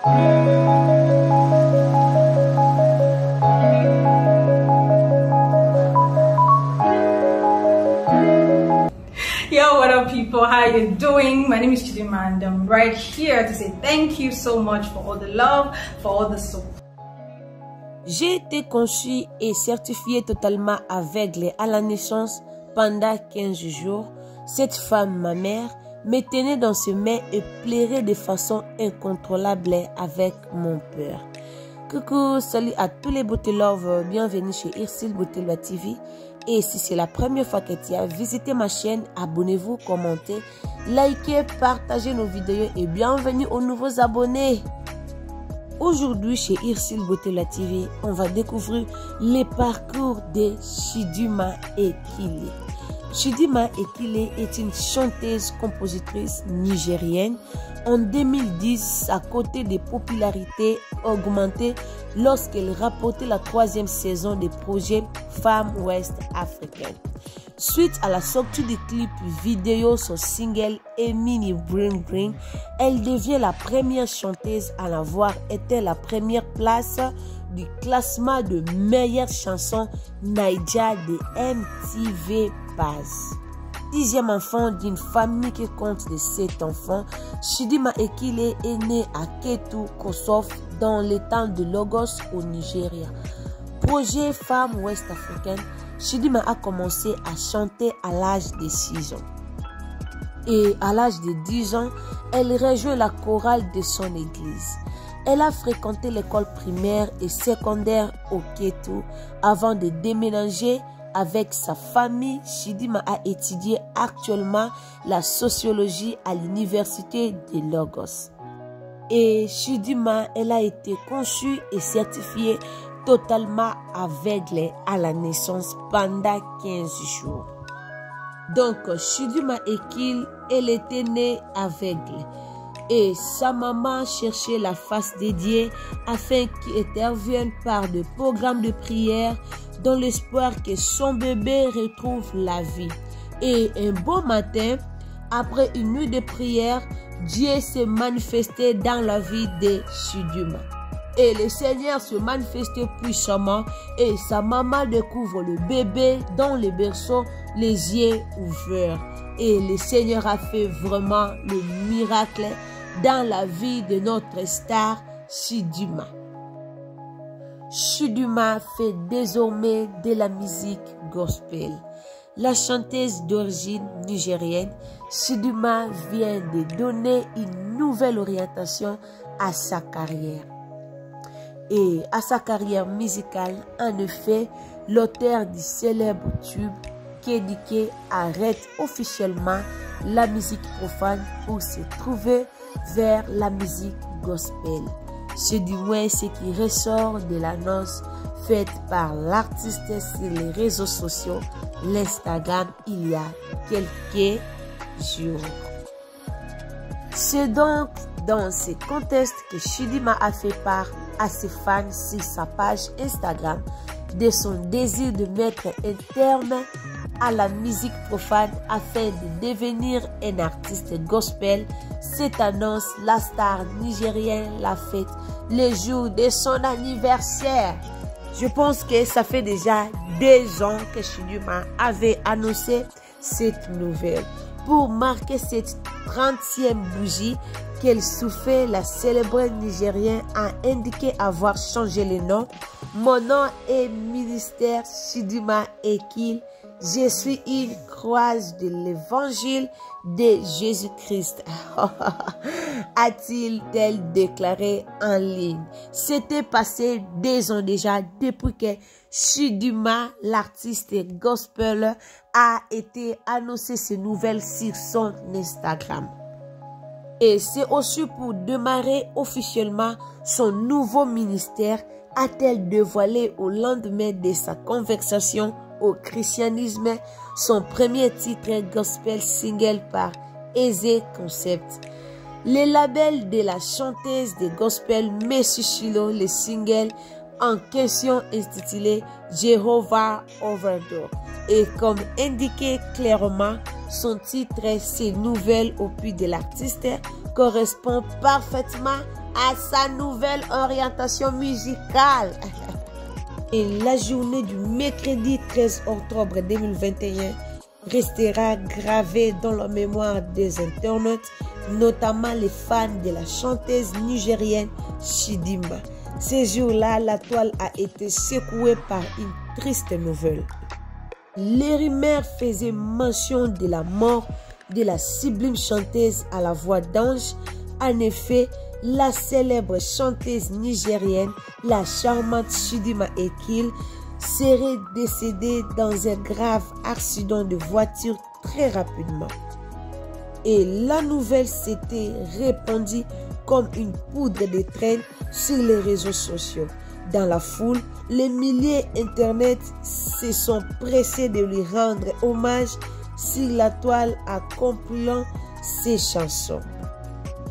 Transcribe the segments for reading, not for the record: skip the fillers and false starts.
Yo, what up people, how you doing? My name is Chidima and I'm right here to say thank you so much for all the love, for all the support. J'ai été conçue et certifiée totalement aveugle à la naissance pendant 15 jours. Cette femme, ma mère, me tenait dans ses mains et pleurait de façon incontrôlable avec mon père. Coucou, salut à tous les beauté love, bienvenue chez Irsil Beauté Loi TV. Et si c'est la première fois que tu as visité ma chaîne, abonnez-vous, commentez, likez, partagez nos vidéos et bienvenue aux nouveaux abonnés. Aujourd'hui chez Irsil Beauté Loi TV, on va découvrir les parcours de Chidima Ekile. Chidima Ekile est une chanteuse compositrice nigérienne. En 2010, sa côté de popularité augmentait lorsqu'elle rapportait la 3e saison des projets Femmes Ouest Africaines. Suite à la sortie du clip vidéo son single Emini Bring Bring, elle devient la première chanteuse à avoir été la première place du classement de meilleures chansons Naija de MTV Base. 10e enfant d'une famille qui compte de 7 enfants, Chidima Ekile est née à Ketu, Kosovo, dans l'état de Lagos au Nigeria. Projet Femmes Ouest Africaines, Chidima a commencé à chanter à l'âge de 6 ans. Et à l'âge de 10 ans, elle rejoint la chorale de son église. Elle a fréquenté l'école primaire et secondaire au Ketu avant de déménager avec sa famille. Chidima a étudié actuellement la sociologie à l'université de Lagos. Et Chidima, elle a été conçue et certifiée totalement aveugle à la naissance pendant 15 jours. Donc, Chidima Ekile, elle était née aveugle. Et sa maman cherchait la face dédiée afin qu'il intervienne par des programmes de prière dans l'espoir que son bébé retrouve la vie. Et un beau matin, après une nuit de prière, Dieu s'est manifesté dans la vie de Chidima. Et le Seigneur se manifestait puissamment et sa maman découvre le bébé dans le berceau, les yeux ouverts. Et le Seigneur a fait vraiment le miracle dans la vie de notre star Chidima. Chidima fait désormais de la musique gospel. La chanteuse d'origine nigérienne, Chidima vient de donner une nouvelle orientation à sa carrière. Et à sa carrière musicale, en effet, l'auteur du célèbre tube Kédiké arrête officiellement la musique profane pour se trouver vers la musique gospel. C'est du moins ce qui ressort de l'annonce faite par l'artiste sur les réseaux sociaux, l'Instagram, il y a quelques jours. C'est donc dans ce contexte que Chidima a fait part à ses fans sur sa page Instagram de son désir de mettre un terme à la musique profane afin de devenir un artiste gospel. Cette annonce, la star nigérienne l'a faite le jour de son anniversaire. Je pense que ça fait déjà 2 ans que Chidima avait annoncé cette nouvelle. Pour marquer cette 30e bougie qu'elle soufflait, la célèbre nigérienne a indiqué avoir changé le nom. Mon nom est Ministère Chidima Ekile. Je suis une croise de l'évangile de Jésus-Christ. A-t-il déclaré en ligne. C'était passé 2 ans déjà depuis que Chidima, l'artiste gospel, a été annoncé ces nouvelles sur son Instagram. Et c'est aussi pour démarrer officiellement son nouveau ministère, a-t-elle dévoilé au lendemain de sa conversion au christianisme son premier titre gospel single par Eze Concept. Le label de la chanteuse de gospel Messi Chilo, le single en question intitulé Jehovah Overdoor. Et comme indiqué clairement, son titre, ces nouvelles opus de l'artiste, correspond parfaitement à sa nouvelle orientation musicale. Et la journée du mercredi 13 octobre 2021 restera gravée dans la mémoire des internautes, notamment les fans de la chanteuse nigérienne Chidinma. Ces jours-là, la toile a été secouée par une triste nouvelle. Les rumeurs faisaient mention de la mort de la sublime chanteuse à la voix d'ange. En effet, la célèbre chanteuse nigérienne, la charmante Chidinma Ekil, serait décédée dans un grave accident de voiture très rapidement. Et la nouvelle s'était répandue comme une poudre de traîne sur les réseaux sociaux. Dans la foule, les milliers d'internet se sont pressés de lui rendre hommage sur la toile en compilant ses chansons.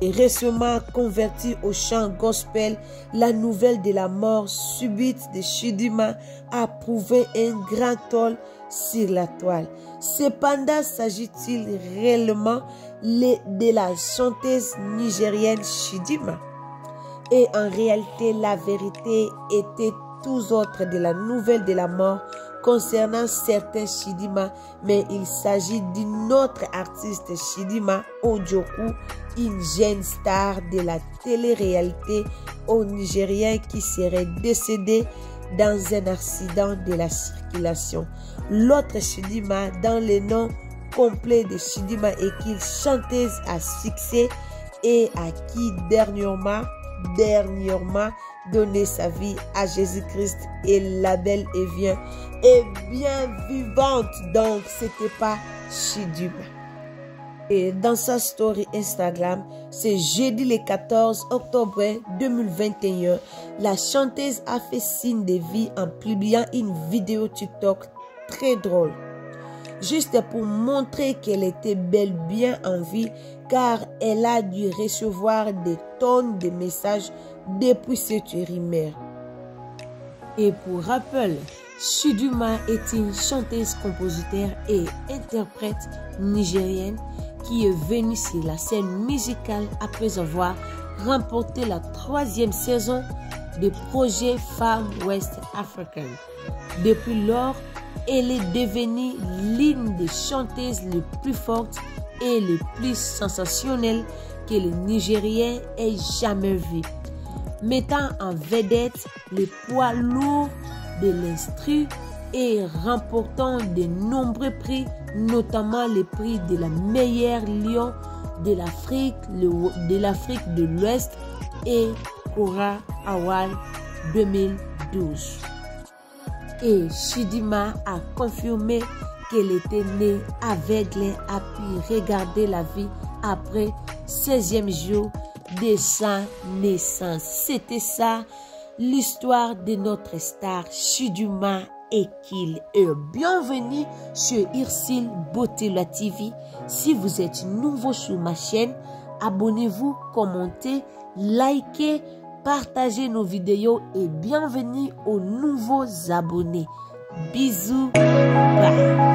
Et récemment convertie au chant gospel, la nouvelle de la mort subite de Chidinma a prouvé un grand toll sur la toile. Cependant, s'agit-il réellement de la chanteuse nigérienne Chidinma? Et en réalité, la vérité était tout autre de la nouvelle de la mort concernant certains Chidinma, mais il s'agit d'une autre artiste, Chidinma Ojoku, une jeune star de la télé-réalité au Nigérien qui serait décédée dans un accident de la circulation. L'autre Chidinma, dans le nom complet de Chidinma Ekil, chanteuse à succès et à qui dernièrement donné sa vie à Jésus-Christ, et la belle et bien vivante, donc c'était pas Chidinma. Et dans sa story Instagram, c'est jeudi le 14 octobre 2021, la chanteuse a fait signe de vie en publiant une vidéo TikTok très drôle, juste pour montrer qu'elle était bel bien en vie, car elle a dû recevoir des tonnes de messages depuis cette rumeur. Et pour rappel, Chidinma est une chanteuse, compositeur et interprète nigérienne qui est venue sur la scène musicale après avoir remporté la 3e saison du projet Femme West African. Depuis lors, elle est devenue l'une des chanteuses les plus fortes et les plus sensationnelles que les Nigériens aient jamais vues, mettant en vedette les poids lourds de l'instru et remportant de nombreux prix, notamment les prix de la meilleure lion de l'Afrique de l'Ouest et Kora Award 2012. Et Chidinma a confirmé qu'elle était née aveugle, a pu regarder la vie après 16e jour de sa naissance. C'était ça l'histoire de notre star Chidinma Ekil. Et bienvenue sur Irsil Botella TV. Si vous êtes nouveau sur ma chaîne, abonnez-vous, commentez, likez, partagez nos vidéos et bienvenue aux nouveaux abonnés. Bisous. Bye.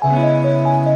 you.